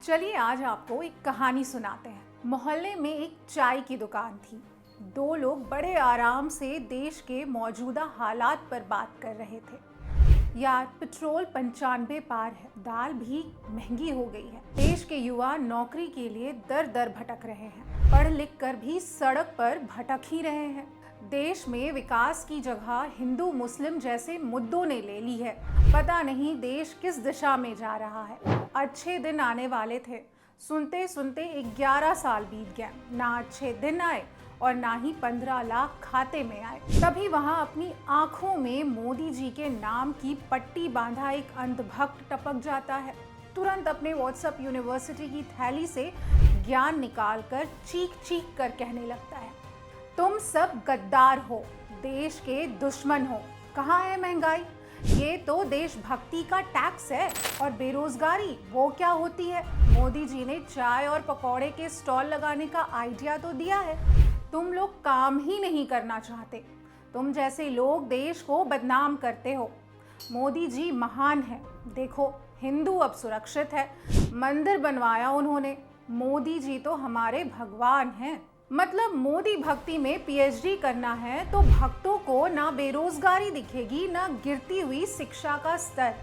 चलिए आज आपको एक कहानी सुनाते हैं। मोहल्ले में एक चाय की दुकान थी। दो लोग बड़े आराम से देश के मौजूदा हालात पर बात कर रहे थे। यार, पेट्रोल 95 पार है, दाल भी महंगी हो गई है। देश के युवा नौकरी के लिए दर दर भटक रहे हैं, पढ़ लिख कर भी सड़क पर भटक ही रहे हैं। देश में विकास की जगह हिंदू मुस्लिम जैसे मुद्दों ने ले ली है। पता नहीं देश किस दिशा में जा रहा है। अच्छे दिन आने वाले थे, सुनते सुनते 11 साल बीत गए। ना अच्छे दिन आए और ना ही 15 लाख खाते में आए। तभी वहां अपनी आंखों में मोदी जी के नाम की पट्टी बांधा एक अंधभक्त टपक जाता है। तुरंत अपने व्हाट्सएप यूनिवर्सिटी की थैली से ज्ञान निकालकर चीख चीख कर कहने लगता है, तुम सब गद्दार हो, देश के दुश्मन हो। कहाँ है महंगाई? ये तो देशभक्ति का टैक्स है। और बेरोजगारी वो क्या होती है? मोदी जी ने चाय और पकौड़े के स्टॉल लगाने का आइडिया तो दिया है। तुम लोग काम ही नहीं करना चाहते। तुम जैसे लोग देश को बदनाम करते हो। मोदी जी महान है। देखो, हिंदू अब सुरक्षित है, मंदिर बनवाया उन्होंने। मोदी जी तो हमारे भगवान हैं। मतलब मोदी भक्ति में पीएचडी करना है तो भक्तों को ना बेरोजगारी दिखेगी, ना गिरती हुई शिक्षा का स्तर,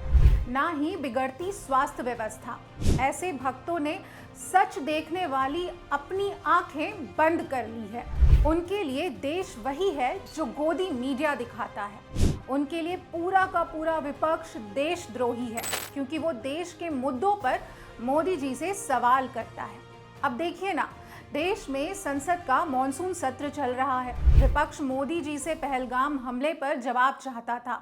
ना ही बिगड़ती स्वास्थ्य व्यवस्था। ऐसे भक्तों ने सच देखने वाली अपनी आंखें बंद कर ली है। उनके लिए देश वही है जो गोदी मीडिया दिखाता है। उनके लिए पूरा का पूरा विपक्ष देशद्रोही है, क्योंकि वो देश के मुद्दों पर मोदी जी से सवाल करता है। अब देखिए ना, देश में संसद का मॉनसून सत्र चल रहा है। विपक्ष मोदी जी से पहलगाम हमले पर जवाब चाहता था।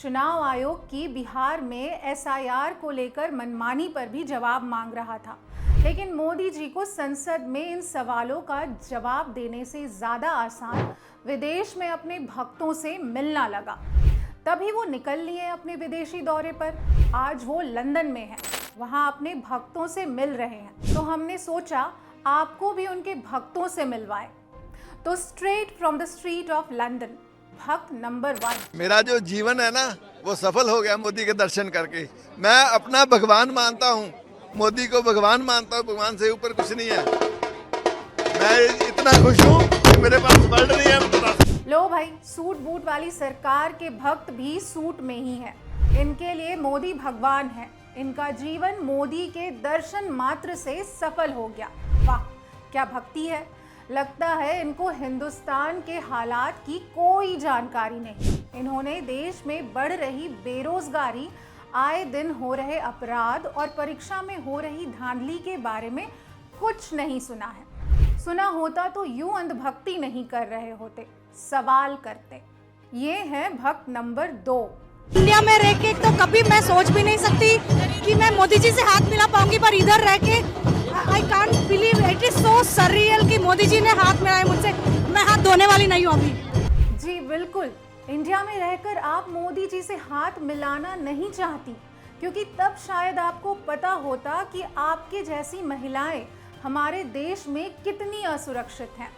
चुनाव आयोग की बिहार में एसआईआर को लेकर मनमानी पर भी जवाब मांग रहा था। लेकिन मोदी जी को संसद में इन सवालों का जवाब देने से ज़्यादा आसान विदेश में अपने भक्तों से मिलना लगा। तभी वो निकल लिए अपने विदेशी दौरे पर। आज वो लंदन में है, वहाँ अपने भक्तों से मिल रहे हैं। तो हमने सोचा आपको भी उनके भक्तों से मिलवाएं। तो straight from the street of London, भक्त नंबर 1। मेरा जो जीवन है ना, वो सफल हो गया मोदी के दर्शन करके। मैं अपना भगवान मानता हूँ, मोदी को भगवान मानता हूँ। भगवान से ऊपर कुछ नहीं है। मैं इतना खुश हूँ कि मेरे पास वर्ड नहीं है। लो भाई, सूट बूट वाली सरकार के भक्त भी सूट में ही है। इनके लिए मोदी भगवान है। इनका जीवन मोदी के दर्शन मात्र से सफल हो गया। वाह, क्या भक्ति है। लगता है इनको हिंदुस्तान के हालात की कोई जानकारी नहीं। इन्होंने देश में बढ़ रही बेरोजगारी, आए दिन हो रहे अपराध और परीक्षा में हो रही धांधली के बारे में कुछ नहीं सुना है। सुना होता तो यूं अंधभक्ति नहीं कर रहे होते, सवाल करते। ये है भक्त नंबर 2। इंडिया में रह के तो कभी मैं सोच भी नहीं सकती कि मैं मोदी जी से हाथ मिला पाऊंगी, पर इधर रह के I can't believe, it is so surreal कि मोदी जी ने हाथ मिलाया मुझसे। मैं हाथ धोने वाली नहीं हूँ अभी। जी बिल्कुल, इंडिया में रहकर आप मोदी जी से हाथ मिलाना नहीं चाहती, क्योंकि तब शायद आपको पता होता कि आपके जैसी महिलाएं हमारे देश में कितनी असुरक्षित हैं,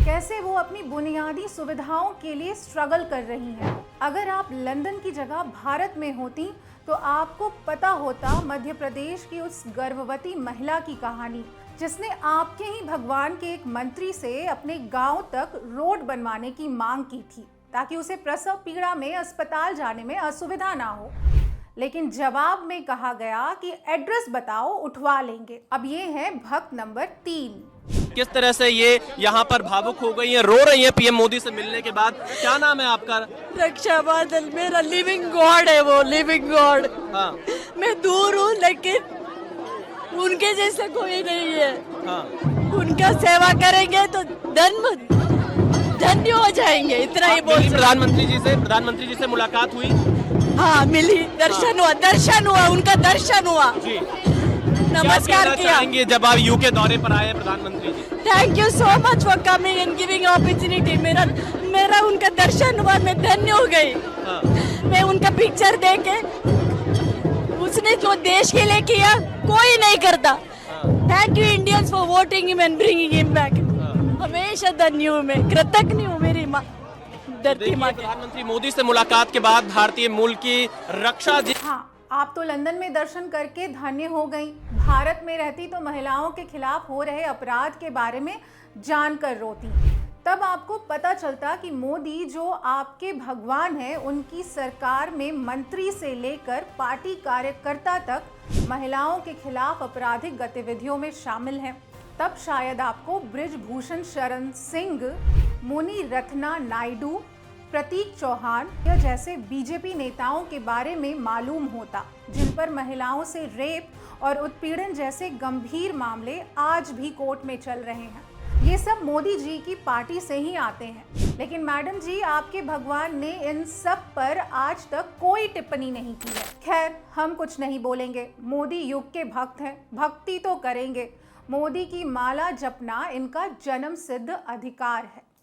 कैसे वो अपनी बुनियादी सुविधाओं के लिए स्ट्रगल कर रही हैं। अगर आप लंदन की जगह भारत में होती तो आपको पता होता मध्य प्रदेश की उस गर्भवती महिला की कहानी, जिसने आपके ही भगवान के एक मंत्री से अपने गांव तक रोड बनवाने की मांग की थी, ताकि उसे प्रसव पीड़ा में अस्पताल जाने में असुविधा ना हो। लेकिन जवाब में कहा गया कि एड्रेस बताओ, उठवा लेंगे। अब ये है भक्त नंबर 3। किस तरह से ये यहाँ पर भावुक हो गई है, रो रही है पीएम मोदी से मिलने के बाद। क्या नाम है आपका? रक्षा बादल, मेरा लिविंग गॉड है वो, लिविंग गॉड। हाँ। मैं दूर हूँ लेकिन उनके जैसे कोई नहीं है। हाँ। उनका सेवा करेंगे तो धन्य हो जाएंगे, इतना ही बोल। प्रधानमंत्री जी से मुलाकात हुई? हाँ मिली, दर्शन हुआ, उनका दर्शन हुआ जी। नमस्कार किया। जब आप यूके दौरे पर आए प्रधानमंत्री जी? Thank you so much for coming and giving opportunity. मेरा उनका दर्शन हुआ, मैं धन्य हो गई। हाँ। मैं उनका पिक्चर देख के, उसने जो देश के लिए किया कोई नहीं करता। Thank you Indians for voting him and bringing him back. हमेशा धन्य हूँ, मैं कृतज्ञ हूँ मेरी माँ धरती माँ। प्रधानमंत्री मोदी से मुलाकात के बाद भारतीय मूल की रक्षा। हाँ, आप तो लंदन में दर्शन करके धन्य हो गई, भारत में रहती तो महिलाओं के खिलाफ हो रहे अपराध के बारे में जानकर रोती। तब आपको पता चलता कि मोदी जो आपके भगवान हैं, उनकी सरकार में मंत्री से लेकर पार्टी कार्यकर्ता तक महिलाओं के खिलाफ आपराधिक गतिविधियों में शामिल हैं। तब शायद आपको बृजभूषण शरण सिंह, मुनि रत्ना नायडू, प्रतीक चौहान या जैसे बीजेपी नेताओं के बारे में मालूम होता, जिन पर महिलाओं से रेप और उत्पीड़न जैसे गंभीर मामले आज भी कोर्ट में चल रहे हैं। ये सब मोदी जी की पार्टी से ही आते हैं। लेकिन मैडम जी, आपके भगवान ने इन सब पर आज तक कोई टिप्पणी नहीं की है। खैर, हम कुछ नहीं बोलेंगे, मोदी युग के भक्त हैं, भक्ति तो करेंगे। मोदी की माला जपना इनका जन्म सिद्ध अधिकार है।